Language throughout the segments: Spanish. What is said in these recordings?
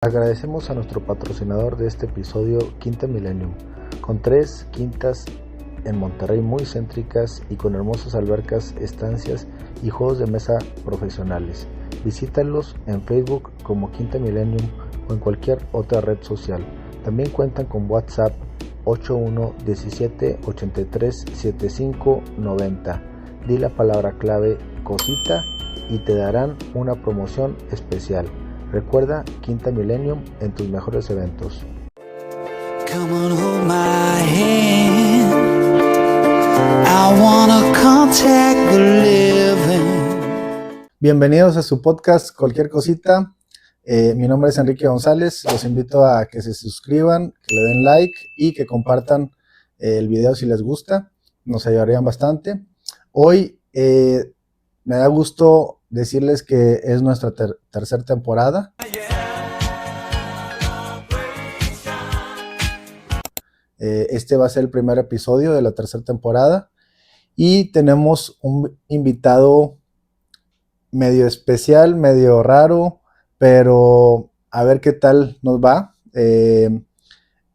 Agradecemos a nuestro patrocinador de este episodio, Quinta Millennium, con 3 quintas en Monterrey muy céntricas y con hermosas albercas, estancias y juegos de mesa profesionales. Visítalos en Facebook como Quinta Millennium o en cualquier otra red social. También cuentan con WhatsApp 81 17 83 75 90. Di la palabra clave cosita y te darán una promoción especial. Recuerda Quinta Millennium en tus mejores eventos. Come on, hold my hand. I wanna contact the living. Bienvenidos a su podcast Cualquier Cosita. Mi nombre es Enrique González. Los invito a que se suscriban, que le den like y que compartan el video si les gusta. Nos ayudarían bastante. Hoy me da gusto decirles que es nuestra tercera temporada. Este va a ser el primer episodio de la tercera temporada y tenemos un invitado medio especial, medio raro, pero a ver qué tal nos va.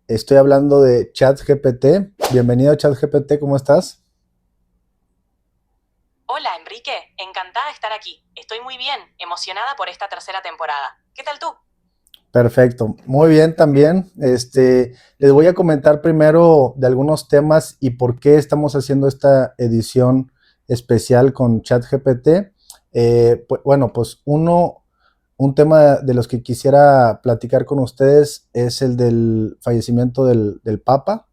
Estoy hablando de ChatGPT. Bienvenido, ChatGPT, ¿cómo estás? Hola Enrique, encantada de estar aquí. Estoy muy bien, emocionada por esta tercera temporada. ¿Qué tal tú? Perfecto, muy bien también. Les voy a comentar primero de algunos temas y por qué estamos haciendo esta edición especial con ChatGPT. Pues un tema de los que quisiera platicar con ustedes es el del fallecimiento del Papa.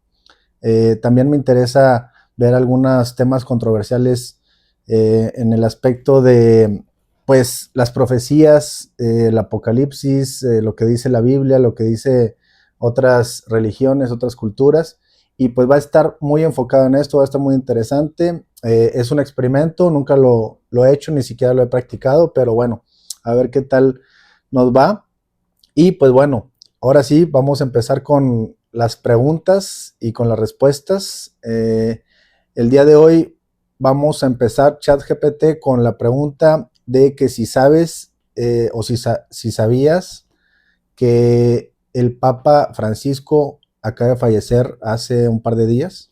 También me interesa ver algunos temas controversiales en el aspecto de, pues, las profecías, el apocalipsis, lo que dice la Biblia, lo que dice otras religiones, otras culturas, y pues va a estar muy enfocado en esto, va a estar muy interesante. Es un experimento, nunca lo he hecho, ni siquiera lo he practicado, pero bueno, a ver qué tal nos va. Y pues bueno, ahora sí, vamos a empezar con las preguntas y con las respuestas. El día de hoy vamos a empezar ChatGPT con la pregunta de que si sabes o si sabías que el Papa Francisco acaba de fallecer hace un par de días.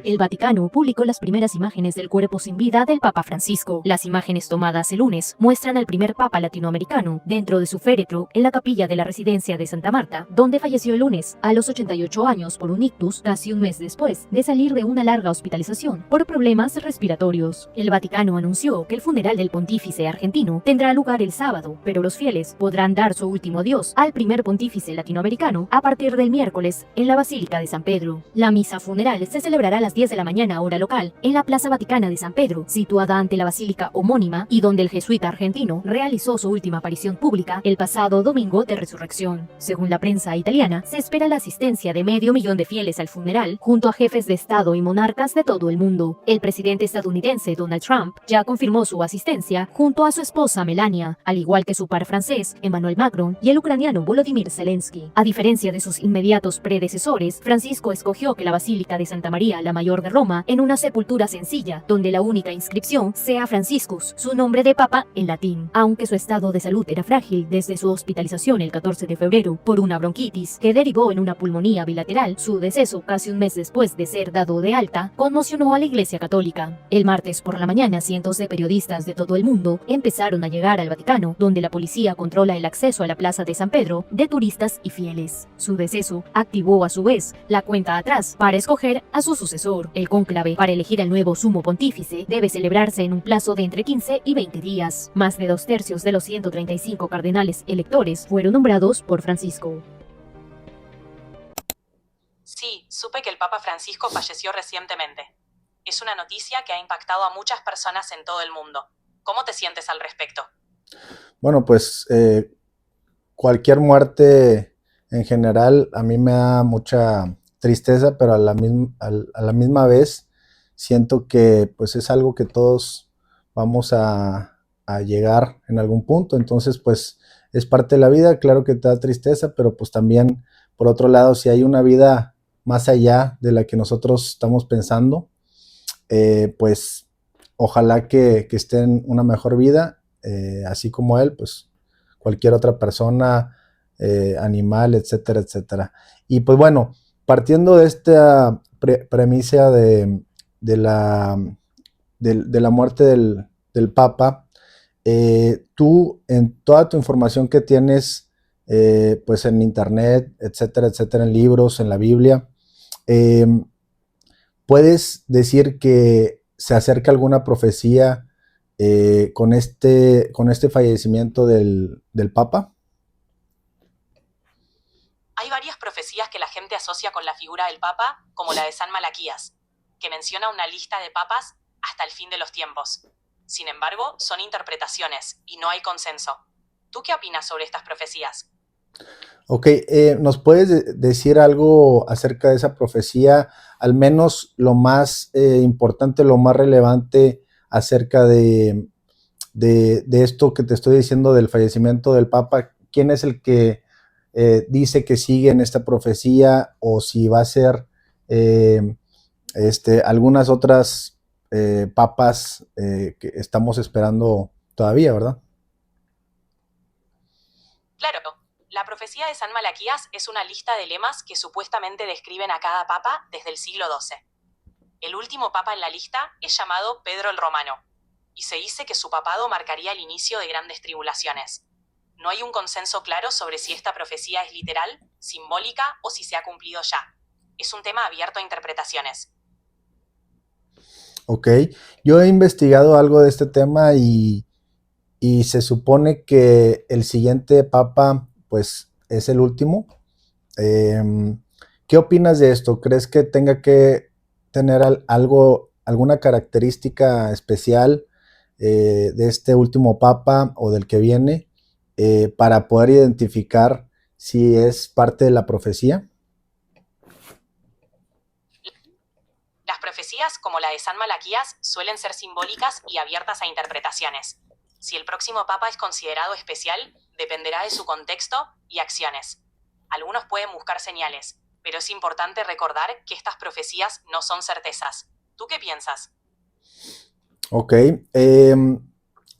El Vaticano publicó las primeras imágenes del cuerpo sin vida del Papa Francisco. Las imágenes tomadas el lunes muestran al primer Papa latinoamericano dentro de su féretro en la capilla de la residencia de Santa Marta, donde falleció el lunes a los 88 años por un ictus, casi un mes después de salir de una larga hospitalización por problemas respiratorios. El Vaticano anunció que el funeral del pontífice argentino tendrá lugar el sábado, pero los fieles podrán dar su último adiós al primer pontífice latinoamericano a partir del miércoles en la Basílica de San Pedro. La misa funeral se celebrará a las 10 de la mañana hora local, en la Plaza Vaticana de San Pedro, situada ante la basílica homónima y donde el jesuita argentino realizó su última aparición pública el pasado domingo de resurrección. Según la prensa italiana, se espera la asistencia de 500,000 de fieles al funeral, junto a jefes de Estado y monarcas de todo el mundo. El presidente estadounidense Donald Trump ya confirmó su asistencia junto a su esposa Melania, al igual que su par francés Emmanuel Macron y el ucraniano Volodymyr Zelensky. A diferencia de sus inmediatos predecesores, Francisco escogió que la Basílica de Santa María la Mayor de Roma en una sepultura sencilla, donde la única inscripción sea Franciscus, su nombre de papa en latín. Aunque su estado de salud era frágil desde su hospitalización el 14 de febrero por una bronquitis que derivó en una pulmonía bilateral, su deceso casi un mes después de ser dado de alta conmocionó a la Iglesia Católica. El martes por la mañana, cientos de periodistas de todo el mundo empezaron a llegar al Vaticano, donde la policía controla el acceso a la Plaza de San Pedro de turistas y fieles. Su deceso activó a su vez la cuenta atrás para escoger a su sucesor. El cónclave para elegir al nuevo sumo pontífice debe celebrarse en un plazo de entre 15 y 20 días. Más de 2/3 de los 135 cardenales electores fueron nombrados por Francisco. Sí, supe que el Papa Francisco falleció recientemente. Es una noticia que ha impactado a muchas personas en todo el mundo. ¿Cómo te sientes al respecto? Bueno, pues cualquier muerte en general a mí me da mucha tristeza, pero a la misma vez siento que pues es algo que todos vamos a llegar en algún punto. Entonces pues es parte de la vida, claro que te da tristeza, pero pues también por otro lado, si hay una vida más allá de la que nosotros estamos pensando, pues ojalá que esté en una mejor vida, así como él, pues cualquier otra persona, animal, etcétera, etcétera. Y pues bueno, partiendo de esta premisa de la, de la muerte del Papa, tú en toda tu información que tienes, pues en internet, etcétera, etcétera, en libros, en la Biblia, eh, ¿puedes decir que se acerca alguna profecía con este fallecimiento del Papa? Hay varias profecías que la gente asocia con la figura del Papa, como la de San Malaquías, que menciona una lista de papas hasta el fin de los tiempos. Sin embargo, son interpretaciones y no hay consenso. ¿Tú qué opinas sobre estas profecías? Ok, ¿nos puedes decir algo acerca de esa profecía? Al menos lo más importante, lo más relevante acerca de esto que te estoy diciendo del fallecimiento del Papa. ¿Quién es el que dice que sigue en esta profecía o si va a ser eh, algunas otras papas que estamos esperando todavía, ¿verdad? Claro, la profecía de San Malaquías es una lista de lemas que supuestamente describen a cada papa desde el siglo XII. El último papa en la lista es llamado Pedro el Romano, y se dice que su papado marcaría el inicio de grandes tribulaciones. No hay un consenso claro sobre si esta profecía es literal, simbólica o si se ha cumplido ya. Es un tema abierto a interpretaciones. Ok, yo he investigado algo de este tema y se supone que el siguiente papa, pues, es el último. ¿Qué opinas de esto? ¿Crees que tenga que tener alguna característica especial de este último papa o del que viene para poder identificar si es parte de la profecía? Las profecías, como la de San Malaquías, suelen ser simbólicas y abiertas a interpretaciones. Si el próximo papa es considerado especial, dependerá de su contexto y acciones. Algunos pueden buscar señales, pero es importante recordar que estas profecías no son certezas. ¿Tú qué piensas? Ok.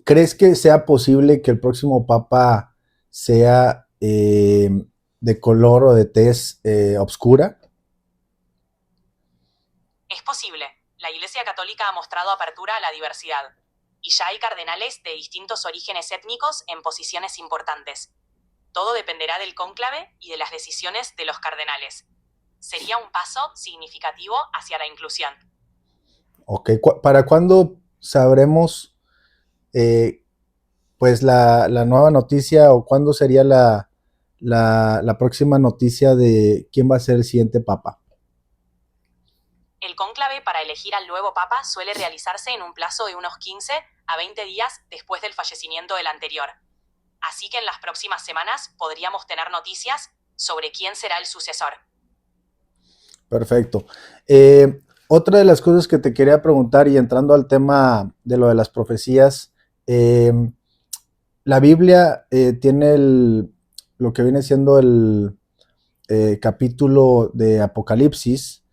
¿Crees que sea posible que el próximo papa sea de color o de tez obscura? Es posible. La Iglesia Católica ha mostrado apertura a la diversidad, y ya hay cardenales de distintos orígenes étnicos en posiciones importantes. Todo dependerá del cónclave y de las decisiones de los cardenales. Sería un paso significativo hacia la inclusión. Ok. ¿Para cuándo sabremos pues la nueva noticia o cuándo sería la próxima noticia de quién va a ser el siguiente papa? El cónclave para elegir al nuevo papa suele realizarse en un plazo de unos 15 a 20 días después del fallecimiento del anterior. Así que en las próximas semanas podríamos tener noticias sobre quién será el sucesor. Perfecto. Otra de las cosas que te quería preguntar y entrando al tema de lo de las profecías, la Biblia tiene lo que viene siendo el capítulo de Apocalipsis.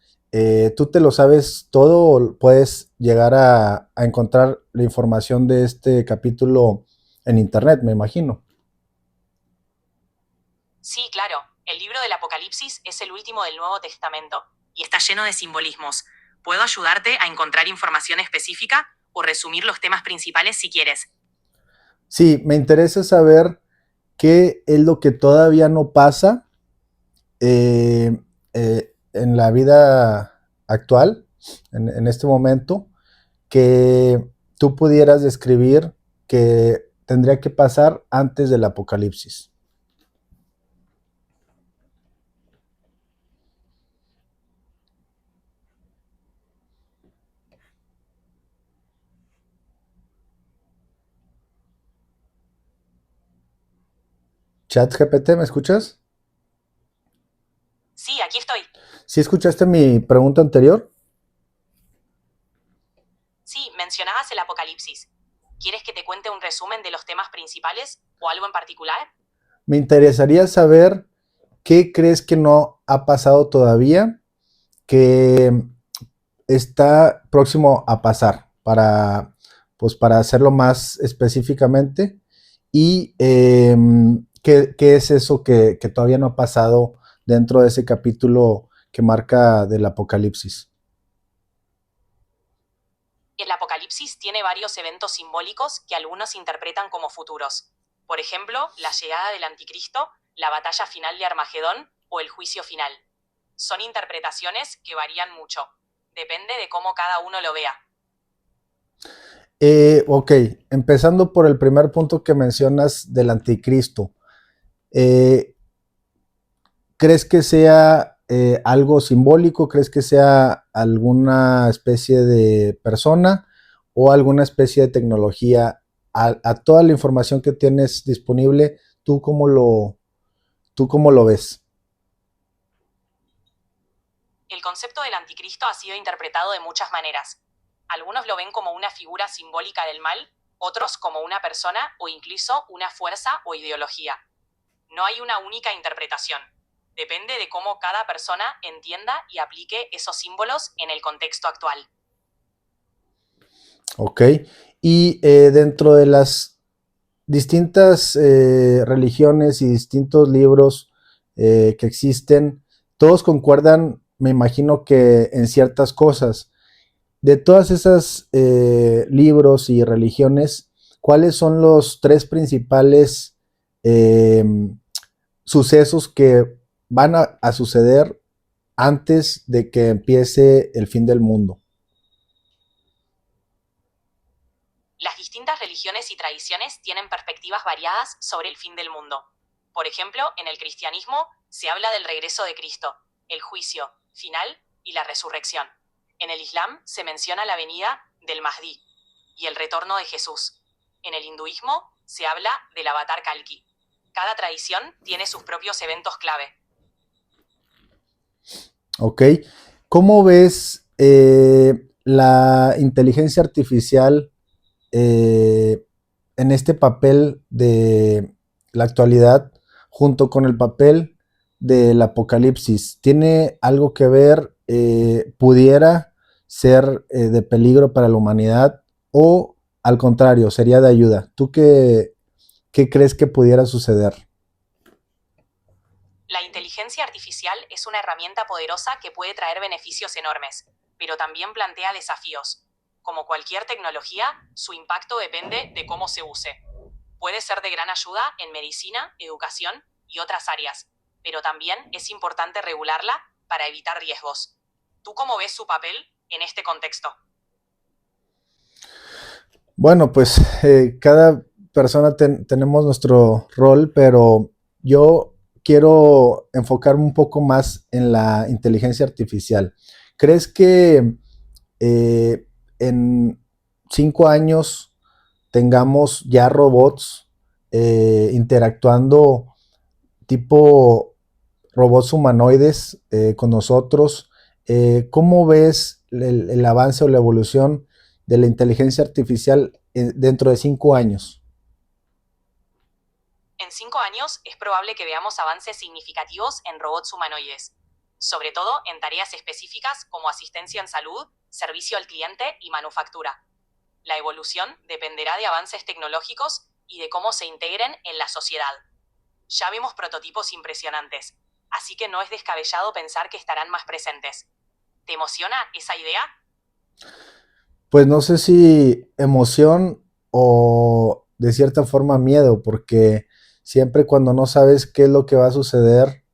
¿Tú te lo sabes todo o puedes llegar a encontrar la información de este capítulo en internet, me imagino? Sí, claro. El libro del Apocalipsis es el último del Nuevo Testamento y está lleno de simbolismos. Puedo ayudarte a encontrar información específica o resumir los temas principales si quieres. Sí, me interesa saber qué es lo que todavía no pasa en la vida actual, en este momento, que tú pudieras describir que tendría que pasar antes del apocalipsis. ChatGPT, ¿me escuchas? Sí, aquí estoy. ¿Sí escuchaste mi pregunta anterior? Sí, mencionabas el Apocalipsis. ¿Quieres que te cuente un resumen de los temas principales o algo en particular? Me interesaría saber qué crees que no ha pasado todavía, que está próximo a pasar, pues para hacerlo más específicamente y qué es eso que todavía no ha pasado dentro de ese capítulo que marca del Apocalipsis. El Apocalipsis tiene varios eventos simbólicos que algunos interpretan como futuros. Por ejemplo, la llegada del Anticristo, la batalla final de Armagedón o el juicio final. Son interpretaciones que varían mucho. Depende de cómo cada uno lo vea. Ok, empezando por el primer punto que mencionas del Anticristo. ¿Crees que sea algo simbólico? ¿Crees que sea alguna especie de persona o alguna especie de tecnología? A toda la información que tienes disponible, tú cómo lo ves? El concepto del Anticristo ha sido interpretado de muchas maneras. Algunos lo ven como una figura simbólica del mal, otros como una persona o incluso una fuerza o ideología. No hay una única interpretación. Depende de cómo cada persona entienda y aplique esos símbolos en el contexto actual. Ok, y dentro de las distintas religiones y distintos libros que existen, todos concuerdan, me imagino que en ciertas cosas. De todas esas libros y religiones, ¿cuáles son los tres principales sucesos que van a suceder antes de que empiece el fin del mundo? Las distintas religiones y tradiciones tienen perspectivas variadas sobre el fin del mundo. Por ejemplo, en el cristianismo se habla del regreso de Cristo, el juicio final y la resurrección. En el Islam se menciona la venida del Mahdi y el retorno de Jesús. En el hinduismo se habla del avatar Kalki. Cada tradición tiene sus propios eventos clave. Ok, ¿cómo ves la inteligencia artificial en este papel de la actualidad junto con el papel del apocalipsis? ¿Tiene algo que ver? ¿Pudiera ser de peligro para la humanidad o al contrario, sería de ayuda? ¿Tú qué crees que pudiera suceder? La inteligencia artificial es una herramienta poderosa que puede traer beneficios enormes, pero también plantea desafíos. Como cualquier tecnología, su impacto depende de cómo se use. Puede ser de gran ayuda en medicina, educación y otras áreas, pero también es importante regularla para evitar riesgos. ¿Tú cómo ves su papel en este contexto? Bueno, pues cada persona tenemos nuestro rol, pero yo quiero enfocarme un poco más en la inteligencia artificial. ¿Crees que en 5 años tengamos ya robots interactuando tipo robots humanoides con nosotros? ¿Cómo ves el avance o la evolución de la inteligencia artificial dentro de 5 años? En 5 años es probable que veamos avances significativos en robots humanoides, sobre todo en tareas específicas como asistencia en salud, servicio al cliente y manufactura. La evolución dependerá de avances tecnológicos y de cómo se integren en la sociedad. Ya vemos prototipos impresionantes, así que no es descabellado pensar que estarán más presentes. ¿Te emociona esa idea? Pues no sé si emoción o de cierta forma miedo, porque siempre cuando no sabes qué es lo que va a suceder,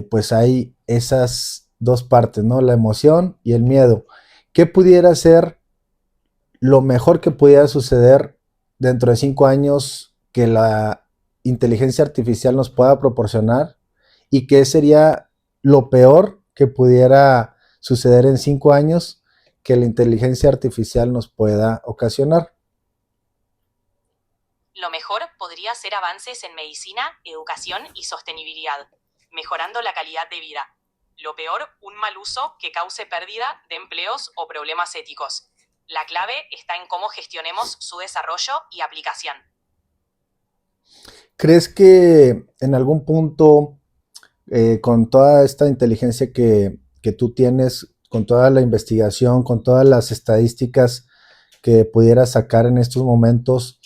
pues hay esas dos partes, ¿no? La emoción y el miedo. ¿Qué pudiera ser lo mejor que pudiera suceder dentro de 5 años que la inteligencia artificial nos pueda proporcionar? ¿Y qué sería lo peor que pudiera suceder en 5 años que la inteligencia artificial nos pueda ocasionar? Lo mejor podría ser avances en medicina, educación y sostenibilidad, mejorando la calidad de vida. Lo peor, un mal uso que cause pérdida de empleos o problemas éticos. La clave está en cómo gestionemos su desarrollo y aplicación. ¿Crees que en algún punto, con toda esta inteligencia que tú tienes, con toda la investigación, con todas las estadísticas que pudieras sacar en estos momentos,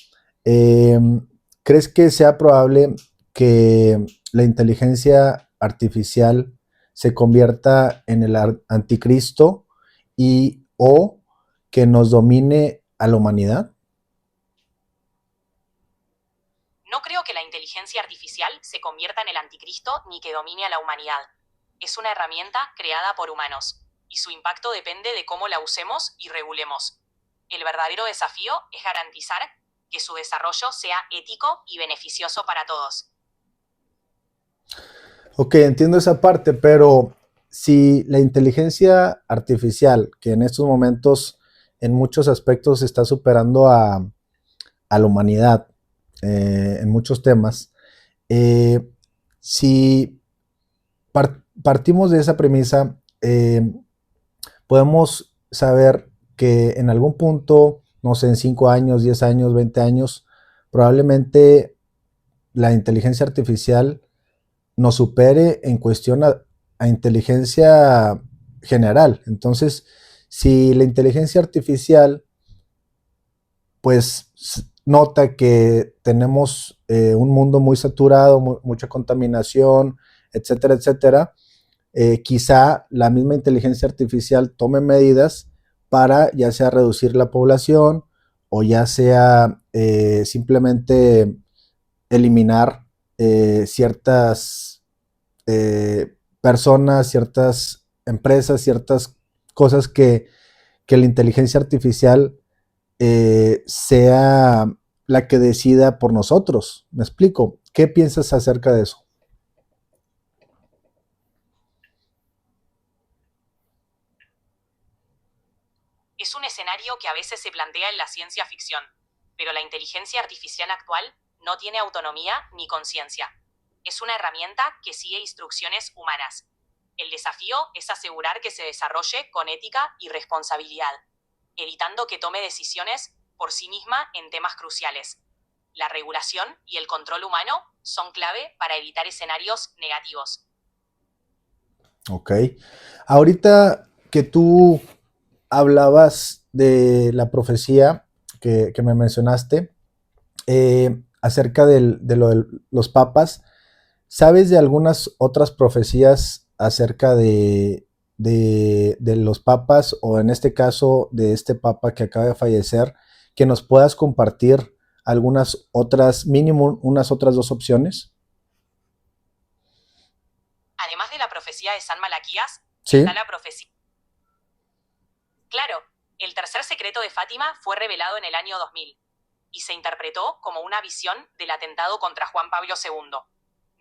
¿crees que sea probable que la inteligencia artificial se convierta en el anticristo y o que nos domine a la humanidad? No creo que la inteligencia artificial se convierta en el anticristo ni que domine a la humanidad. Es una herramienta creada por humanos, y su impacto depende de cómo la usemos y regulemos. El verdadero desafío es garantizar que su desarrollo sea ético y beneficioso para todos. Ok, entiendo esa parte, pero si la inteligencia artificial, que en estos momentos en muchos aspectos está superando a la humanidad en muchos temas, eh, si partimos de esa premisa, podemos saber que en algún punto, no sé, en 5 años, 10 años, 20 años, probablemente la inteligencia artificial nos supere en cuestión a inteligencia general. Entonces, si la inteligencia artificial pues nota que tenemos un mundo muy saturado, mucha contaminación, etcétera, etcétera, quizá la misma inteligencia artificial tome medidas para ya sea reducir la población o ya sea simplemente eliminar ciertas personas, ciertas empresas, ciertas cosas que la inteligencia artificial sea la que decida por nosotros. ¿Me explico? ¿Qué piensas acerca de eso? Es un escenario que a veces se plantea en la ciencia ficción, pero la inteligencia artificial actual no tiene autonomía ni conciencia. Es una herramienta que sigue instrucciones humanas. El desafío es asegurar que se desarrolle con ética y responsabilidad, evitando que tome decisiones por sí misma en temas cruciales. La regulación y el control humano son clave para evitar escenarios negativos. Ok. Ahorita que tú hablabas de la profecía que me mencionaste acerca de lo de los papas, ¿sabes de algunas otras profecías acerca de los papas o en este caso de este papa que acaba de fallecer, que nos puedas compartir algunas otras, mínimo unas otras dos opciones? Además de la profecía de San Malaquías, Sí. está la profecía. Claro, el tercer secreto de Fátima fue revelado en el año 2000 y se interpretó como una visión del atentado contra Juan Pablo II.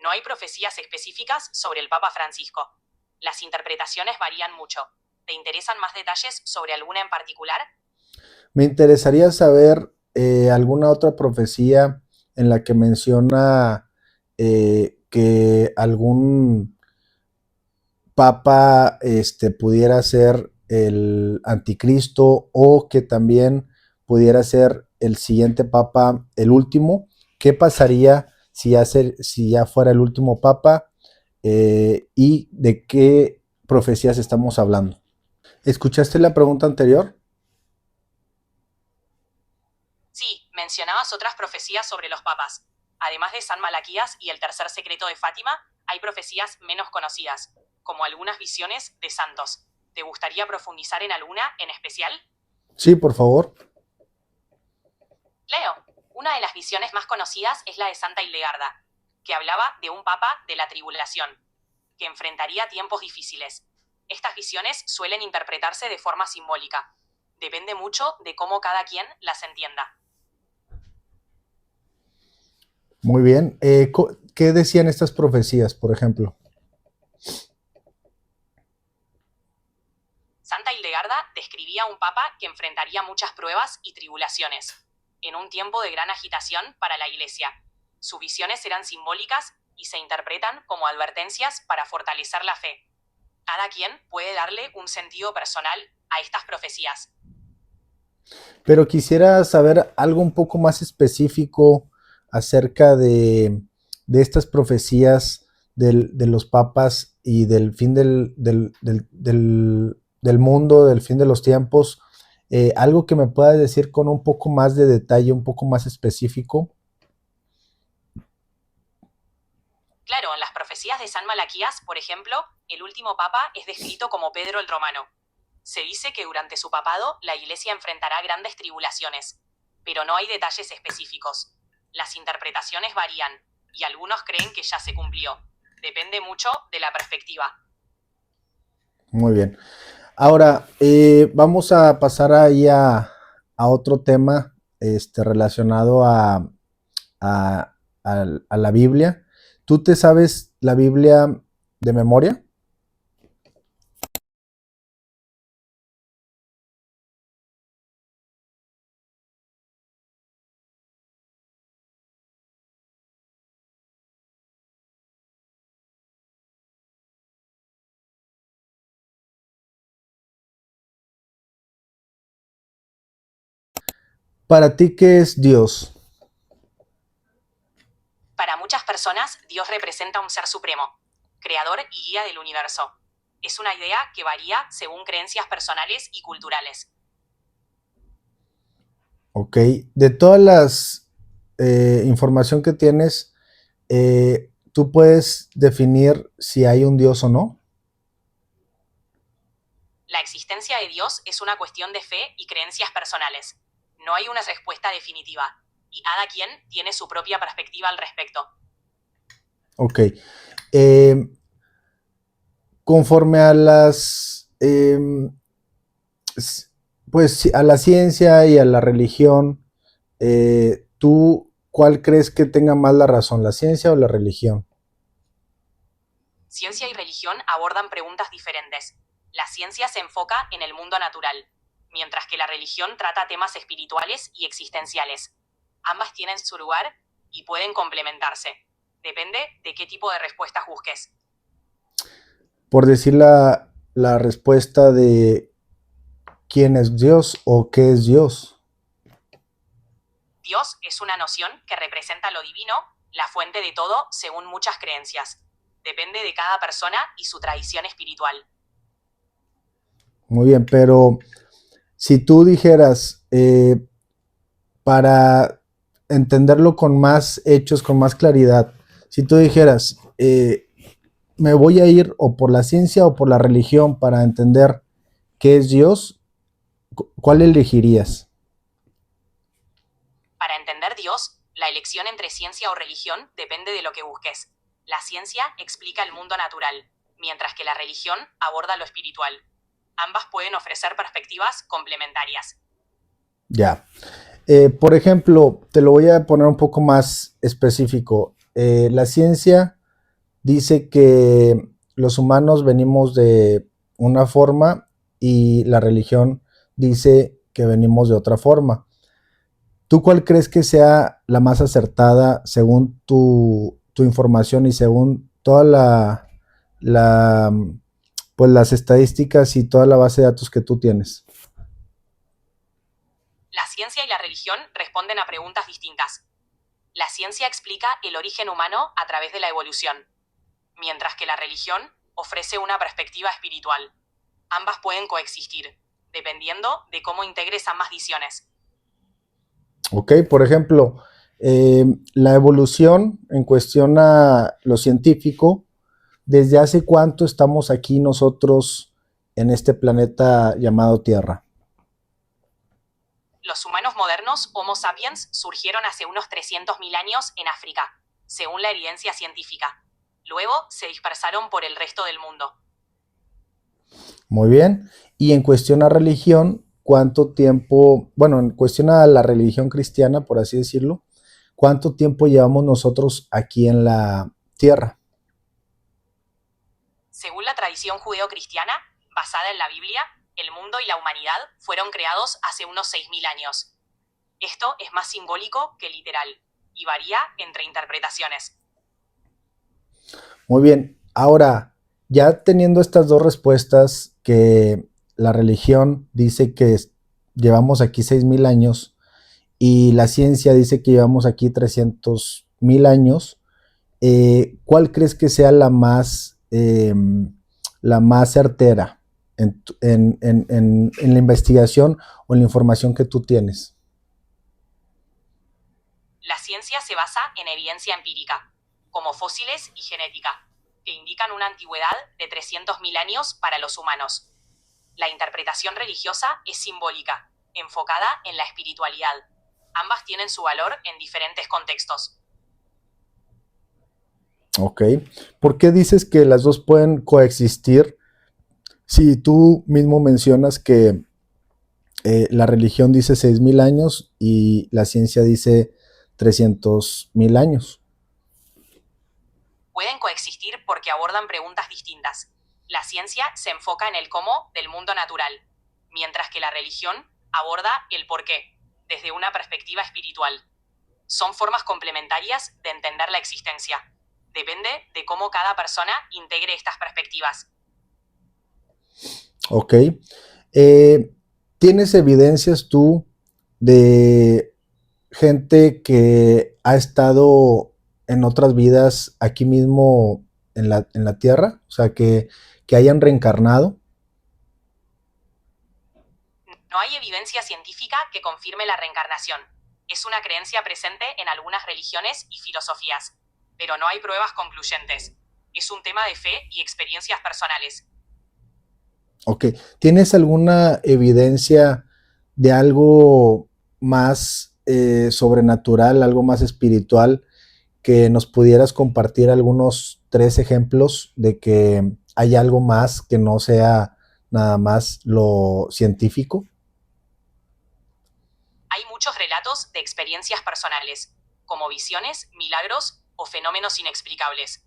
No hay profecías específicas sobre el Papa Francisco. Las interpretaciones varían mucho. ¿Te interesan más detalles sobre alguna en particular? Me interesaría saber alguna otra profecía en la que menciona que algún papa pudiera ser el anticristo o que también pudiera ser el siguiente papa, el último. ¿Qué pasaría si ya fuera el último papa y de qué profecías estamos hablando? ¿Escuchaste la pregunta anterior? Sí, mencionabas otras profecías sobre los papas. Además de San Malaquías y el tercer secreto de Fátima, hay profecías menos conocidas, como algunas visiones de santos. ¿Te gustaría profundizar en alguna en especial? Sí, por favor. Leo, una de las visiones más conocidas es la de Santa Hildegarda, que hablaba de un papa de la tribulación, que enfrentaría tiempos difíciles. Estas visiones suelen interpretarse de forma simbólica. Depende mucho de cómo cada quien las entienda. Muy bien. ¿Qué decían estas profecías, por ejemplo? Santa Hildegarda describía a un papa que enfrentaría muchas pruebas y tribulaciones, en un tiempo de gran agitación para la Iglesia. Sus visiones eran simbólicas y se interpretan como advertencias para fortalecer la fe. Cada quien puede darle un sentido personal a estas profecías. Pero quisiera saber algo un poco más específico acerca de estas profecías de los papas y del fin del mundo, del fin de los tiempos. Algo que me pueda decir con un poco más de detalle, un poco más específico. Claro, en las profecías de San Malaquías, por ejemplo, el último papa es descrito como Pedro el Romano. Se dice que durante su papado la Iglesia enfrentará grandes tribulaciones, pero no hay detalles específicos. Las interpretaciones varían, y algunos creen que ya se cumplió. Depende mucho de la perspectiva. Muy bien. Ahora, vamos a pasar ahí a otro tema relacionado a la Biblia. ¿Tú te sabes la Biblia de memoria? Para ti, ¿qué es Dios? Para muchas personas, Dios representa un ser supremo, creador y guía del universo. Es una idea que varía según creencias personales y culturales. Ok. De todas las información que tienes, ¿tú puedes definir si hay un Dios o no? La existencia de Dios es una cuestión de fe y creencias personales. No hay una respuesta definitiva, y cada quien tiene su propia perspectiva al respecto. Ok. Conforme a pues a la ciencia y a la religión, ¿tú cuál crees que tenga más la razón, la ciencia o la religión? Ciencia y religión abordan preguntas diferentes. La ciencia se enfoca en el mundo natural, mientras que la religión trata temas espirituales y existenciales. Ambas tienen su lugar y pueden complementarse. Depende de qué tipo de respuestas busques. Por decir la respuesta de quién es Dios o qué es Dios. Dios es una noción que representa lo divino, la fuente de todo según muchas creencias. Depende de cada persona y su tradición espiritual. Muy bien, pero si tú dijeras, para entenderlo con más hechos, con más claridad, si tú dijeras, me voy a ir o por la ciencia o por la religión para entender qué es Dios, ¿cuál elegirías? Para entender Dios, la elección entre ciencia o religión depende de lo que busques. La ciencia explica el mundo natural, mientras que la religión aborda lo espiritual. Ambas pueden ofrecer perspectivas complementarias. Ya. Por ejemplo, te lo voy a poner un poco más específico. La ciencia dice que los humanos venimos de una forma y la religión dice que venimos de otra forma. ¿Tú cuál crees que sea la más acertada según tu información y según toda la, pues las estadísticas y toda la base de datos que tú tienes? La ciencia y la religión responden a preguntas distintas. La ciencia explica el origen humano a través de la evolución, mientras que la religión ofrece una perspectiva espiritual. Ambas pueden coexistir, dependiendo de cómo integres ambas visiones. Ok, por ejemplo, la evolución en cuestión a lo científico, ¿desde hace cuánto estamos aquí nosotros en este planeta llamado Tierra? Los humanos modernos, Homo sapiens, surgieron hace unos 300.000 años en África, según la evidencia científica. Luego se dispersaron por el resto del mundo. Muy bien. Y en cuestión a religión, ¿cuánto tiempo, bueno, en cuestión a la religión cristiana, por así decirlo, cuánto tiempo llevamos nosotros aquí en la Tierra? Según la tradición judeo-cristiana, basada en la Biblia, el mundo y la humanidad fueron creados hace unos 6.000 años. Esto es más simbólico que literal, y varía entre interpretaciones. Muy bien. Ahora, ya teniendo estas dos respuestas, que la religión dice que llevamos aquí 6.000 años y la ciencia dice que llevamos aquí 300.000 años, ¿cuál crees que sea la más certera en la investigación o en la información que tú tienes? La ciencia se basa en evidencia empírica. como fósiles y genética, que indican una antigüedad de 300.000 años para los humanos. La interpretación religiosa es simbólica, enfocada en la espiritualidad. Ambas tienen su valor en diferentes contextos. Ok. ¿Por qué dices que las dos pueden coexistir si tú mismo mencionas que la religión dice 6.000 años y la ciencia dice 300.000 años? Pueden coexistir porque abordan preguntas distintas. La ciencia se enfoca en el cómo del mundo natural, mientras que la religión aborda el por qué, desde una perspectiva espiritual. Son formas complementarias de entender la existencia. Depende de cómo cada persona integre estas perspectivas. Ok. ¿Tienes evidencias tú de gente que ha estado en otras vidas aquí mismo en la Tierra? O sea, que hayan reencarnado. No hay evidencia científica que confirme la reencarnación. Es una creencia presente en algunas religiones y filosofías, pero no hay pruebas concluyentes. Es un tema de fe y experiencias personales. Ok. ¿Tienes alguna evidencia de algo más sobrenatural, algo más espiritual, que nos pudieras compartir algunos 3 ejemplos de que hay algo más que no sea nada más lo científico? Hay muchos relatos de experiencias personales, como visiones, milagros o fenómenos inexplicables.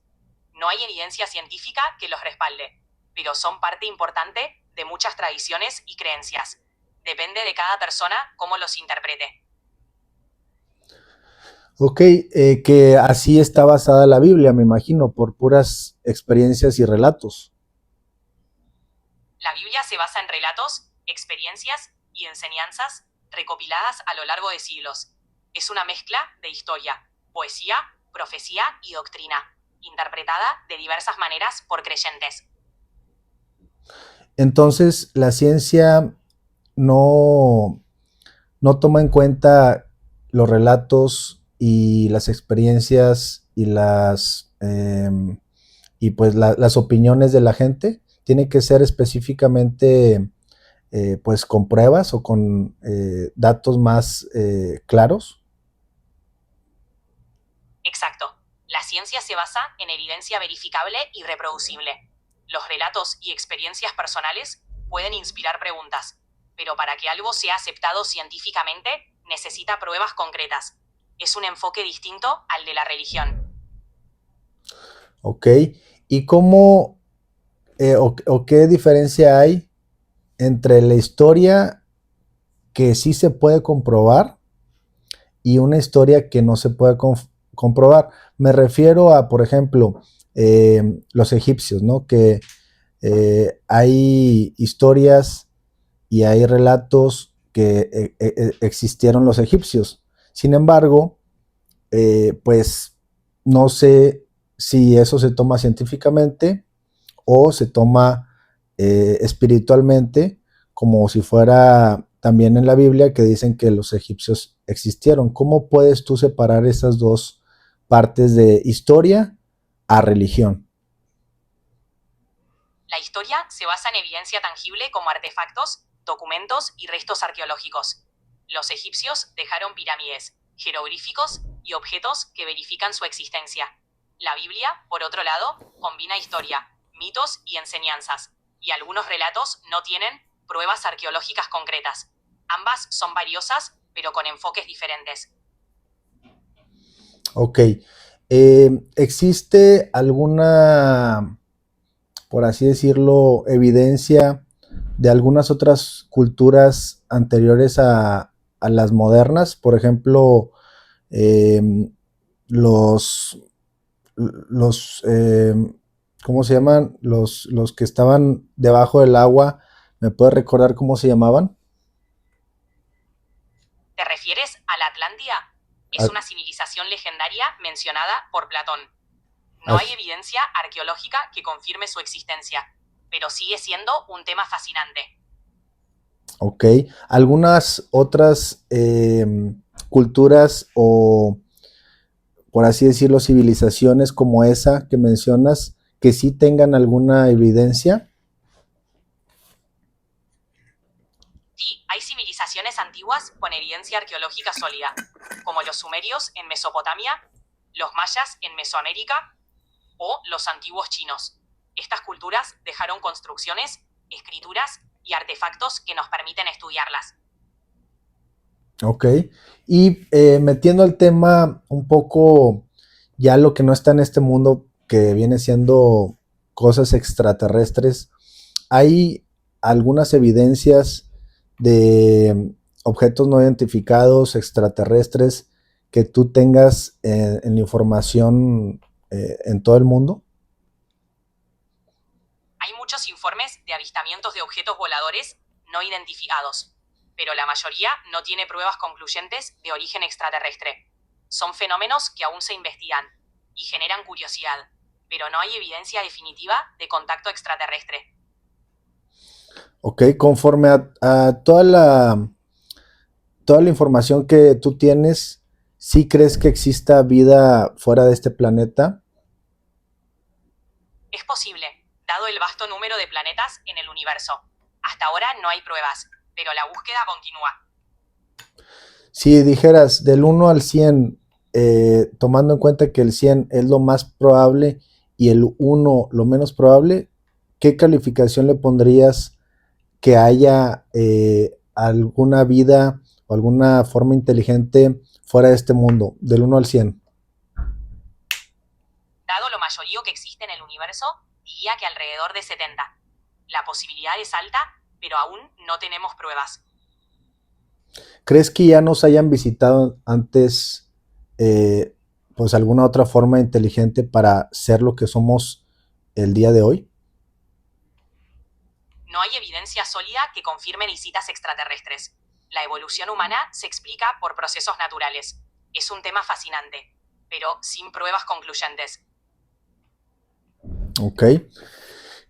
No hay evidencia científica que los respalde, pero son parte importante de muchas tradiciones y creencias. Depende de cada persona cómo los interprete. Ok, que así está basada la Biblia, me imagino, por puras experiencias y relatos. La Biblia se basa en relatos, experiencias y enseñanzas recopiladas a lo largo de siglos. Es una mezcla de historia, poesía, profecía y doctrina, interpretada de diversas maneras por creyentes. Entonces, la ciencia no, no toma en cuenta los relatos y las experiencias y pues las opiniones de la gente. Tiene que ser específicamente pues con pruebas o con datos más claros. Exacto. La ciencia se basa en evidencia verificable y reproducible. Los relatos y experiencias personales pueden inspirar preguntas, pero para que algo sea aceptado científicamente, necesita pruebas concretas. Es un enfoque distinto al de la religión. Ok. ¿Y cómo o qué diferencia hay entre la historia que sí se puede comprobar y una historia que no se puede comprobar? Me refiero a, por ejemplo, los egipcios, ¿no? Que hay historias y hay relatos que existieron los egipcios. Sin embargo, pues no sé si eso se toma científicamente o se toma espiritualmente, como si fuera también en la Biblia que dicen que los egipcios existieron. ¿Cómo puedes tú separar esas dos partes de historia a religión? La historia se basa en evidencia tangible como artefactos, documentos y restos arqueológicos. Los egipcios dejaron pirámides, jeroglíficos y objetos que verifican su existencia. La Biblia, por otro lado, combina historia, mitos y enseñanzas, y algunos relatos no tienen pruebas arqueológicas concretas. Ambas son valiosas, pero con enfoques diferentes. Ok. ¿Existe alguna, por así decirlo, evidencia de algunas otras culturas anteriores a las modernas? Por ejemplo, eh, los, los ¿cómo se llaman? Los que estaban debajo del agua, ¿me puedes recordar cómo se llamaban? ¿Te refieres a la Atlántida? Es Ah, una civilización legendaria mencionada por Platón. No ah, hay evidencia arqueológica que confirme su existencia, pero sigue siendo un tema fascinante. ok. ¿Algunas otras culturas o por así decirlo, civilizaciones como esa que mencionas, que sí tengan alguna evidencia? Sí, hay civilizaciones antiguas con evidencia arqueológica sólida, como los sumerios en Mesopotamia, los mayas en Mesoamérica o los antiguos chinos. Estas culturas dejaron construcciones, escrituras y artefactos que nos permiten estudiarlas. Ok. Y metiendo el tema un poco, ya lo que no está en este mundo, que viene siendo cosas extraterrestres, hay algunas evidencias de objetos no identificados extraterrestres que tú tengas en información en todo el mundo. Hay muchos informes de avistamientos de objetos voladores no identificados, pero la mayoría no tiene pruebas concluyentes de origen extraterrestre. Son fenómenos que aún se investigan y generan curiosidad, pero no hay evidencia definitiva de contacto extraterrestre. Ok, conforme a toda la información que tú tienes, ¿sí crees que exista vida fuera de este planeta? Es posible, dado el vasto número de planetas en el universo. Hasta ahora no hay pruebas, pero la búsqueda continúa. Si dijeras del 1 al 100, tomando en cuenta que el 100 es lo más probable y el 1 lo menos probable, ¿qué calificación le pondrías que haya alguna vida o alguna forma inteligente fuera de este mundo, del 1 al 100? Dado lo mayorío que existe en el universo, diría que alrededor de 70. La posibilidad es alta, pero aún no tenemos pruebas. ¿Crees que ya nos hayan visitado antes, pues alguna otra forma inteligente para ser lo que somos el día de hoy? No hay evidencia sólida que confirme visitas extraterrestres. La evolución humana se explica por procesos naturales. Es un tema fascinante, pero sin pruebas concluyentes. Ok.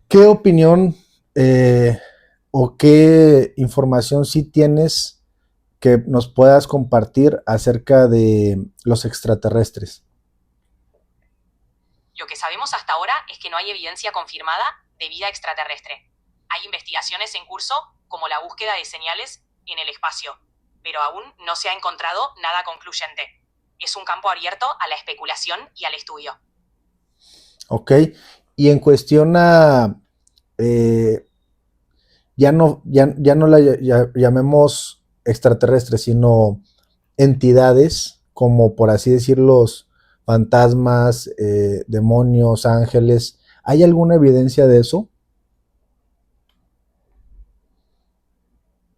¿Qué opinión o qué información sí tienes que nos puedas compartir acerca de los extraterrestres? Lo que sabemos hasta ahora es que no hay evidencia confirmada de vida extraterrestre. Hay investigaciones en curso, como la búsqueda de señales en el espacio, pero aún no se ha encontrado nada concluyente. Es un campo abierto a la especulación y al estudio. Ok. Y en cuestión a ya no la llamemos extraterrestres, sino entidades, como por así decirlo, fantasmas, demonios, ángeles. ¿Hay alguna evidencia de eso?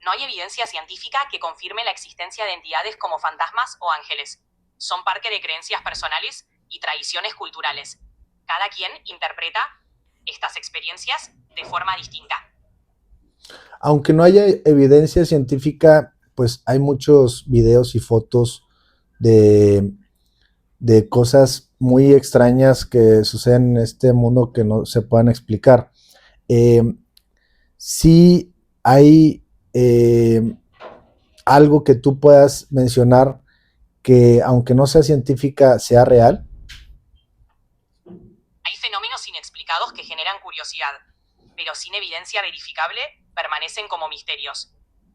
No hay evidencia científica que confirme la existencia de entidades como fantasmas o ángeles. Son parte de creencias personales y tradiciones culturales. Cada quien interpreta estas experiencias de forma distinta. Aunque no haya evidencia científica, pues hay muchos videos y fotos de, de cosas muy extrañas que suceden en este mundo que no se puedan explicar. Eh, sí hay algo que tú puedas mencionar que, aunque no sea científica, sea real. Hay fenómenos inexplicados que generan curiosidad, pero sin evidencia verificable permanecen como misterios.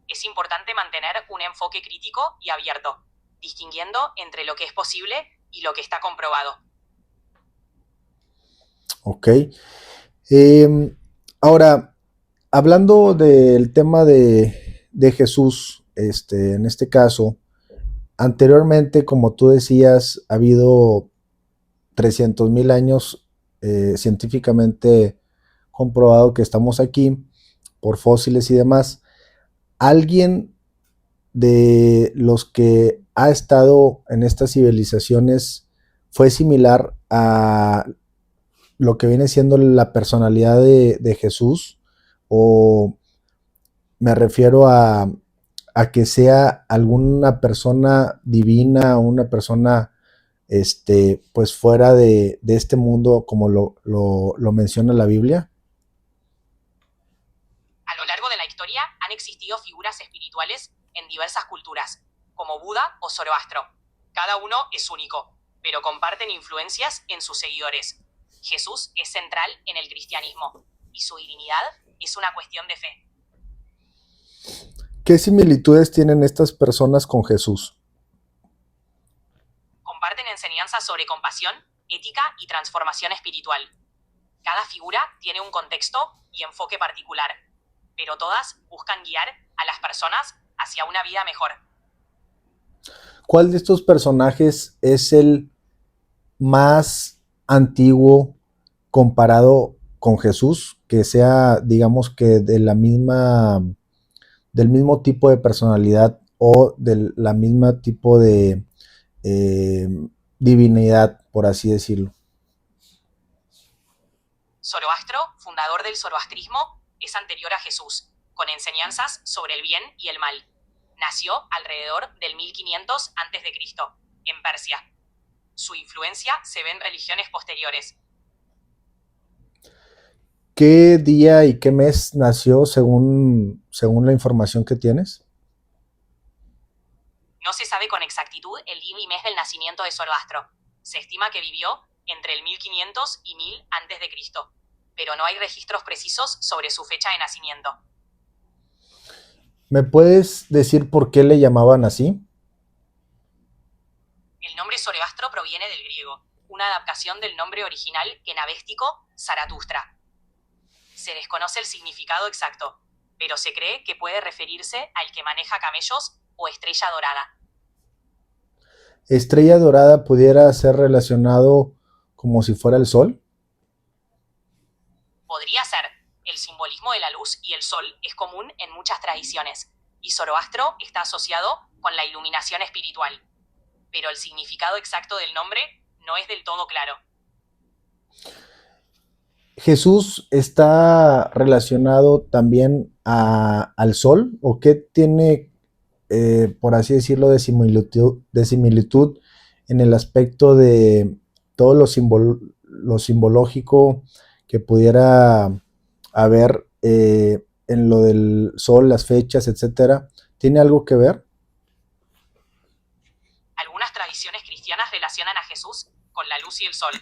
Es importante mantener un enfoque crítico y abierto, distinguiendo entre lo que es posible y lo que está comprobado. Ok. Ahora, hablando del tema de Jesús, en este caso, anteriormente, como tú decías, ha habido 300,000 años científicamente comprobado que estamos aquí por fósiles y demás. ¿Alguien de los que ha estado en estas civilizaciones fue similar a lo que viene siendo la personalidad de Jesús? ¿O me refiero a que sea alguna persona divina o una persona pues fuera de este mundo como lo menciona la Biblia? A lo largo de la historia han existido figuras espirituales en diversas culturas, como Buda o Zoroastro. Cada uno es único, pero comparten influencias en sus seguidores. Jesús es central en el cristianismo y su divinidad es una cuestión de fe. ¿Qué similitudes tienen estas personas con Jesús? Comparten enseñanzas sobre compasión, ética y transformación espiritual. Cada figura tiene un contexto y enfoque particular, pero todas buscan guiar a las personas hacia una vida mejor. ¿Cuál de estos personajes es el más antiguo comparado con Jesús? Que sea, digamos que del mismo tipo de personalidad o del la misma tipo de eh, divinidad, por así decirlo. Zoroastro, fundador del zoroastrismo, es anterior a Jesús, con enseñanzas sobre el bien y el mal. Nació alrededor del 1500 a.C., en Persia. Su influencia se ve en religiones posteriores. ¿Qué día y qué mes nació según la información que tienes? No se sabe con exactitud el día y mes del nacimiento de Zoroastro. Se estima que vivió entre el 1500 y 1000 a.C., pero no hay registros precisos sobre su fecha de nacimiento. ¿Me puedes decir por qué le llamaban así? El nombre Zoroastro proviene del griego, una adaptación del nombre original enavéstico Zaratustra. Se desconoce el significado exacto, pero se cree que puede referirse al que maneja camellos o estrella dorada. ¿Estrella dorada pudiera ser relacionado como si fuera el sol? Podría ser. El simbolismo de la luz y el sol es común en muchas tradiciones, y Zoroastro está asociado con la iluminación espiritual. Pero el significado exacto del nombre no es del todo claro. ¿Jesús está relacionado también al sol? ¿O qué tiene, por así decirlo, de similitud en el aspecto de todo lo simbológico que pudiera haber en lo del sol, las fechas, etcétera? ¿Tiene algo que ver? Algunas tradiciones cristianas relacionan a Jesús con la luz y el sol,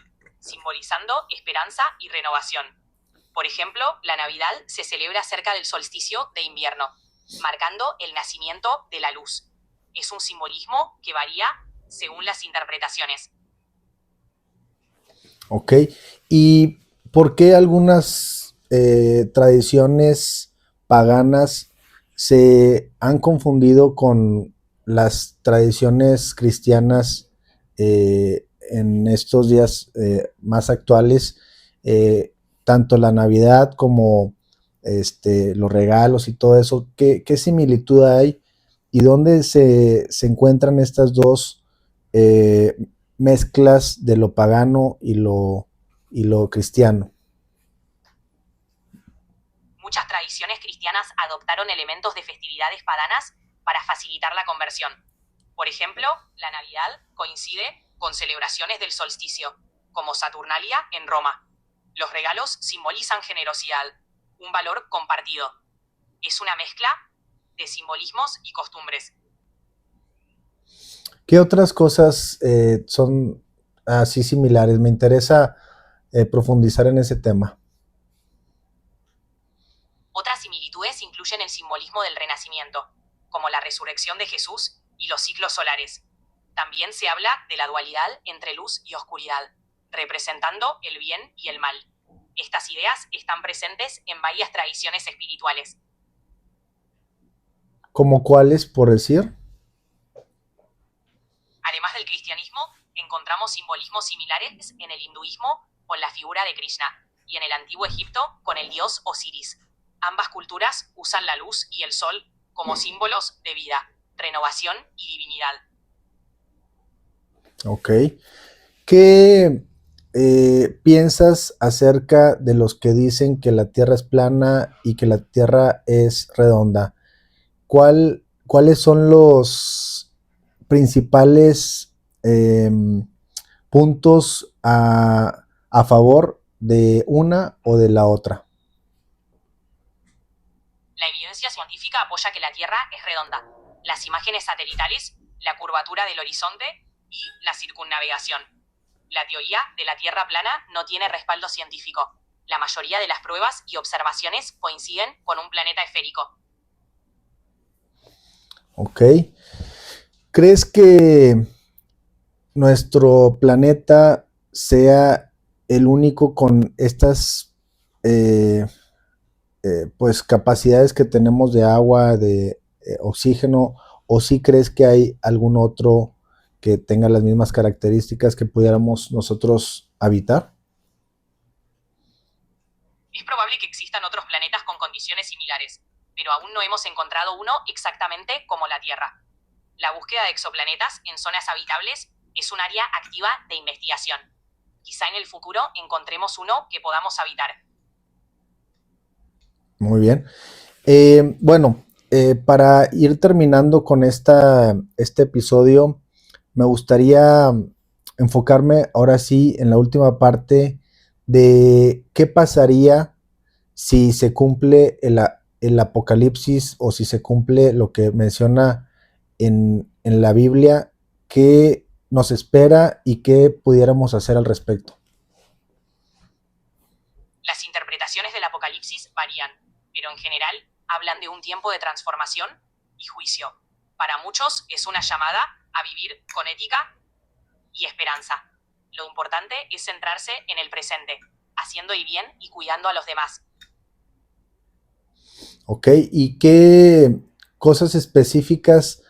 simbolizando esperanza y renovación. Por ejemplo, la Navidad se celebra cerca del solsticio de invierno, marcando el nacimiento de la luz. Es un simbolismo que varía según las interpretaciones. Ok. ¿Y por qué algunas tradiciones paganas se han confundido con las tradiciones cristianas en estos días más actuales? Tanto la Navidad como los regalos y todo eso. ¿Qué similitud hay? ¿Y dónde se encuentran estas dos mezclas de lo pagano y lo cristiano? Muchas tradiciones cristianas adoptaron elementos de festividades paganas para facilitar la conversión. Por ejemplo, la Navidad coincide con celebraciones del solsticio, como Saturnalia en Roma. Los regalos simbolizan generosidad, un valor compartido. Es una mezcla de simbolismos y costumbres. ¿Qué otras cosas son así similares? Me interesa profundizar en ese tema. Otras similitudes incluyen el simbolismo del renacimiento, como la resurrección de Jesús y los ciclos solares. También se habla de la dualidad entre luz y oscuridad, representando el bien y el mal. Estas ideas están presentes en varias tradiciones espirituales. ¿Cómo cuáles, por decir? Además del cristianismo, encontramos simbolismos similares en el hinduismo con la figura de Krishna y en el antiguo Egipto con el dios Osiris. Ambas culturas usan la luz y el sol como símbolos de vida, renovación y divinidad. Ok. ¿Qué piensas acerca de los que dicen que la Tierra es plana y que la Tierra es redonda? ¿Cuáles son los principales puntos a favor de una o de la otra? La evidencia científica apoya que la Tierra es redonda. Las imágenes satelitales, la curvatura del horizonte y la circunnavegación. La teoría de la Tierra plana no tiene respaldo científico. La mayoría de las pruebas y observaciones coinciden con un planeta esférico. Ok. ¿Crees que nuestro planeta sea el único con estas pues capacidades que tenemos de agua, de oxígeno, o si crees que hay algún otro que tenga las mismas características que pudiéramos nosotros habitar? Es probable que existan otros planetas con condiciones similares, pero aún no hemos encontrado uno exactamente como la Tierra. La búsqueda de exoplanetas en zonas habitables es un área activa de investigación. Quizá en el futuro encontremos uno que podamos habitar. Muy bien. Bueno, para ir terminando con este episodio, me gustaría enfocarme ahora sí en la última parte de qué pasaría si se cumple el apocalipsis o si se cumple lo que menciona en la Biblia, qué nos espera y qué pudiéramos hacer al respecto. Las interpretaciones del Apocalipsis varían, pero en general hablan de un tiempo de transformación y juicio. Para muchos es una llamada a vivir con ética y esperanza. Lo importante es centrarse en el presente, haciendo el bien y cuidando a los demás. Ok, ¿y qué cosas específicas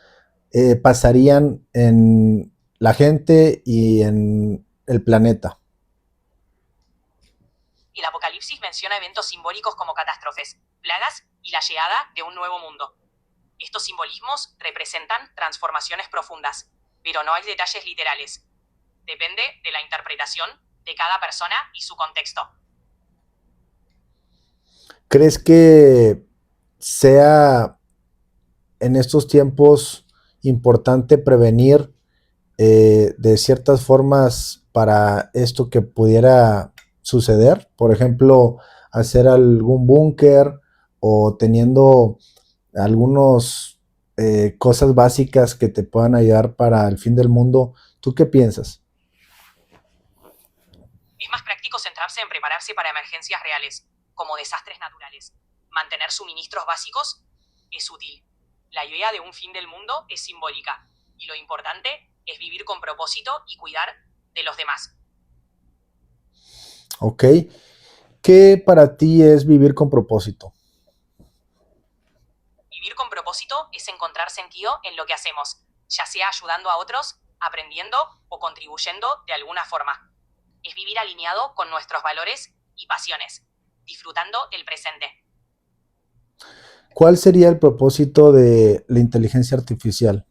pasarían en la gente y en el planeta? El Apocalipsis menciona eventos simbólicos como catástrofes, plagas y la llegada de un nuevo mundo. Estos simbolismos representan transformaciones profundas, pero no hay detalles literales. Depende de la interpretación de cada persona y su contexto. ¿Crees que sea en estos tiempos importante prevenir de ciertas formas para esto que pudiera suceder? Por ejemplo, hacer algún búnker o teniendo algunas cosas básicas que te puedan ayudar para el fin del mundo. ¿Tú qué piensas? Es más práctico centrarse en prepararse para emergencias reales, como desastres naturales. Mantener suministros básicos es útil. La idea de un fin del mundo es simbólica, y lo importante es vivir con propósito y cuidar de los demás. Ok. ¿Qué para ti es vivir con propósito? Vivir con propósito es encontrar sentido en lo que hacemos, ya sea ayudando a otros, aprendiendo o contribuyendo de alguna forma. Es vivir alineado con nuestros valores y pasiones, disfrutando el presente. ¿Cuál sería el propósito de la inteligencia artificial?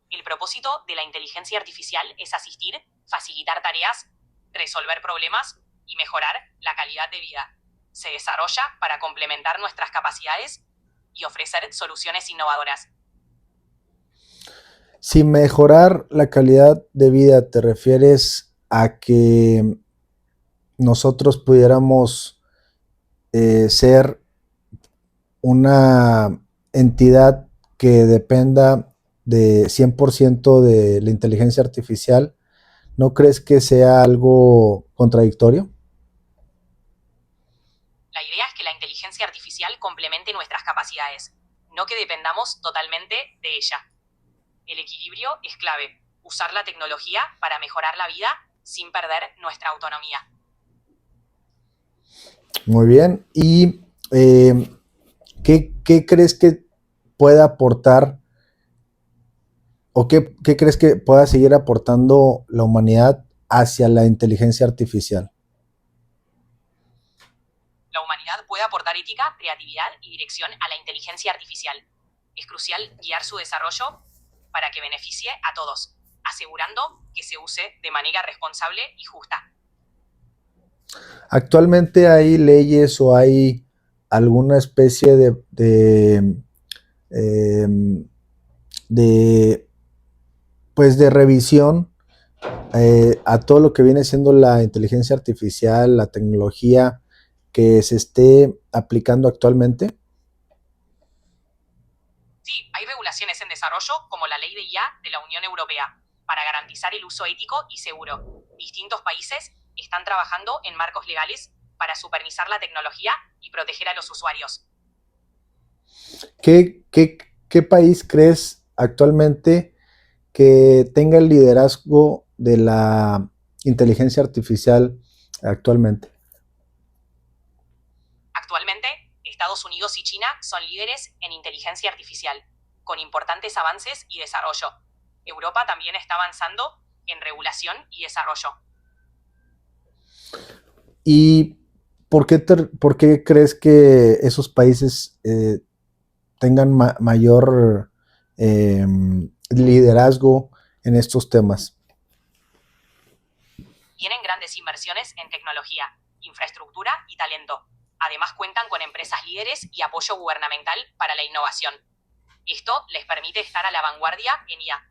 El propósito de la inteligencia artificial es asistir, facilitar tareas, resolver problemas y mejorar la calidad de vida. Se desarrolla para complementar nuestras capacidades y ofrecer soluciones innovadoras. Si mejorar la calidad de vida te refieres a que nosotros pudiéramos ser una entidad que dependa de 100% de la inteligencia artificial, ¿no crees que sea algo contradictorio? La idea es que la inteligencia artificial complemente nuestras capacidades, no que dependamos totalmente de ella. El equilibrio es clave. Usar la tecnología para mejorar la vida sin perder nuestra autonomía. Muy bien. ¿Y qué crees que pueda aportar o qué crees que pueda seguir aportando la humanidad hacia la inteligencia artificial? La humanidad puede aportar ética, creatividad y dirección a la inteligencia artificial. Es crucial guiar su desarrollo para que beneficie a todos, asegurando que se use de manera responsable y justa. ¿Actualmente hay leyes o hay alguna especie de pues de revisión a todo lo que viene siendo la inteligencia artificial, la tecnología que se esté aplicando actualmente? Sí, hay regulaciones en desarrollo, como la Ley de IA de la Unión Europea, para garantizar el uso ético y seguro. Distintos países están trabajando en marcos legales para supervisar la tecnología y proteger a los usuarios. ¿Qué país crees actualmente que tenga el liderazgo de la inteligencia artificial actualmente? Actualmente, Estados Unidos y China son líderes en inteligencia artificial, con importantes avances y desarrollo. Europa también está avanzando en regulación y desarrollo. ¿Y por qué crees que esos países tengan mayor liderazgo en estos temas? Tienen grandes inversiones en tecnología, infraestructura y talento. Además cuentan con empresas líderes y apoyo gubernamental para la innovación. Esto les permite estar a la vanguardia en IA.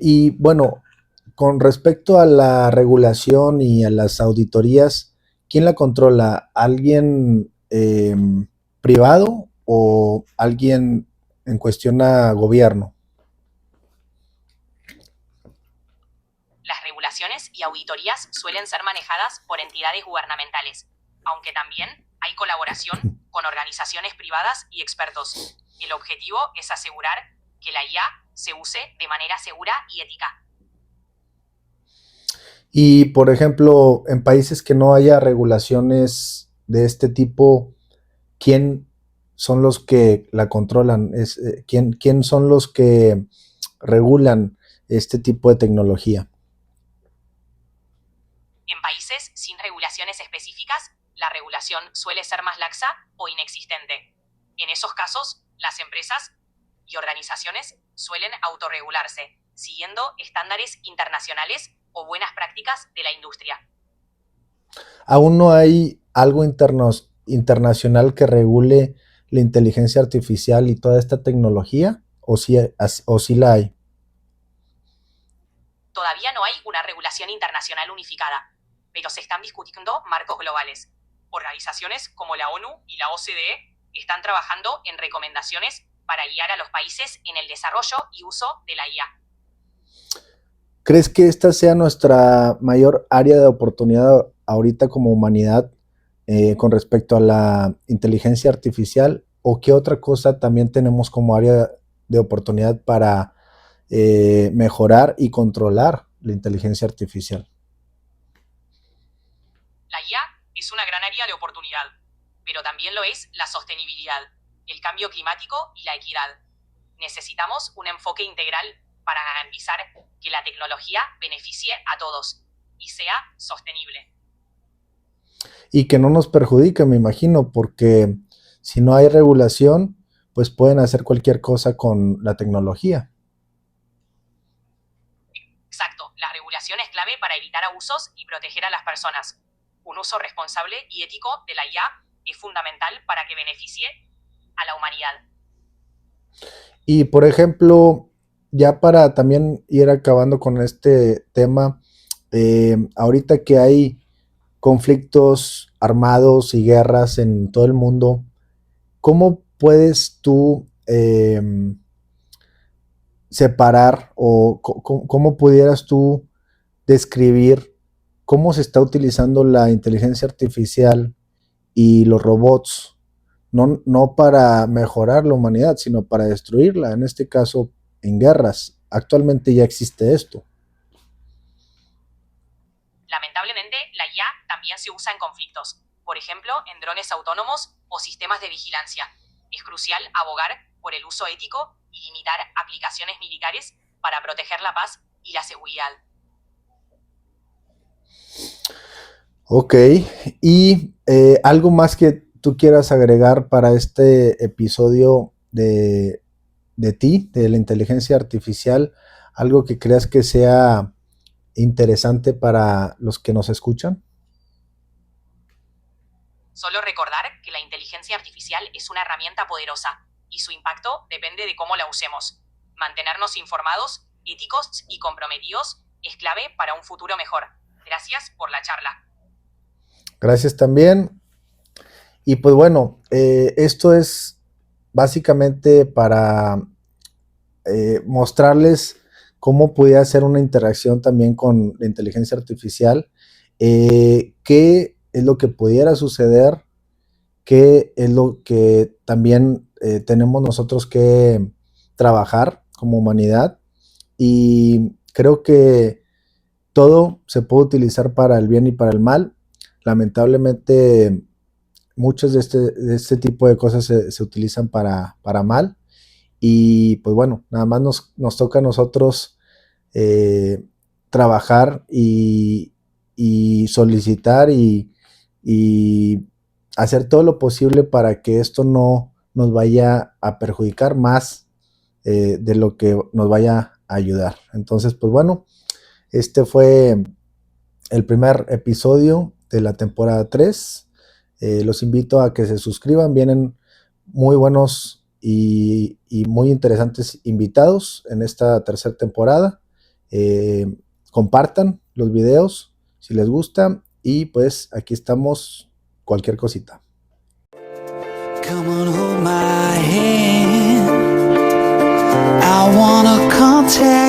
Y bueno, con respecto a la regulación y a las auditorías, ¿quién la controla? ¿Alguien privado o alguien en cuestión a gobierno? Las regulaciones y auditorías suelen ser manejadas por entidades gubernamentales, aunque también hay colaboración con organizaciones privadas y expertos. El objetivo es asegurar que la IA se use de manera segura y ética. Y, por ejemplo, en países que no haya regulaciones de este tipo, ¿quién son los que la controlan? ¿Quién son los que regulan este tipo de tecnología? En países sin regulaciones específicas, la regulación suele ser más laxa o inexistente. En esos casos, las empresas y organizaciones suelen autorregularse, siguiendo estándares internacionales o buenas prácticas de la industria. ¿Aún no hay algo internacional que regule la inteligencia artificial y toda esta tecnología? ¿O sí la hay? Todavía no hay una regulación internacional unificada, pero se están discutiendo marcos globales. Organizaciones como la ONU y la OCDE están trabajando en recomendaciones para guiar a los países en el desarrollo y uso de la IA. ¿Crees que esta sea nuestra mayor área de oportunidad ahorita como humanidad con respecto a la inteligencia artificial? ¿O qué otra cosa también tenemos como área de oportunidad para mejorar y controlar la inteligencia artificial? La IA es una gran área de oportunidad, pero también lo es la sostenibilidad, el cambio climático y la equidad. Necesitamos un enfoque integral para garantizar que la tecnología beneficie a todos y sea sostenible. Y que no nos perjudique, me imagino, porque si no hay regulación, pues pueden hacer cualquier cosa con la tecnología. Exacto, la regulación es clave para evitar abusos y proteger a las personas. Un uso responsable y ético de la IA es fundamental para que beneficie a la humanidad. Y por ejemplo, ya para también ir acabando con este tema, ahorita que hay conflictos armados y guerras en todo el mundo, ¿cómo puedes tú separar o cómo pudieras tú describir cómo se está utilizando la inteligencia artificial y los robots, no para mejorar la humanidad, sino para destruirla, en este caso en guerras? Actualmente ya existe esto. Lamentablemente, la IA también se usa en conflictos, por ejemplo, en drones autónomos o sistemas de vigilancia. Es crucial abogar por el uso ético y limitar aplicaciones militares para proteger la paz y la seguridad. Ok, y algo más que tú quieras agregar para este episodio de ti, de la inteligencia artificial, algo que creas que sea interesante para los que nos escuchan. Solo recordar que la inteligencia artificial es una herramienta poderosa y su impacto depende de cómo la usemos. Mantenernos informados, éticos y comprometidos es clave para un futuro mejor. Gracias por la charla. Gracias también. Y pues bueno, esto es básicamente para mostrarles cómo podía hacer una interacción también con la inteligencia artificial, qué es lo que pudiera suceder, qué es lo que también tenemos nosotros que trabajar como humanidad, y creo que todo se puede utilizar para el bien y para el mal. Lamentablemente, muchos de este tipo de cosas se utilizan para mal. Y pues bueno, nada más nos toca a nosotros eh, trabajar y solicitar y hacer todo lo posible para que esto no nos vaya a perjudicar más de lo que nos vaya a ayudar. Entonces, pues bueno, este fue el primer episodio de la temporada 3. Los invito a que se suscriban, vienen muy buenos y muy interesantes invitados en esta tercera temporada. Compartan los videos si les gusta, y pues aquí estamos, cualquier cosita. Come on, hold my hand. I wanna contact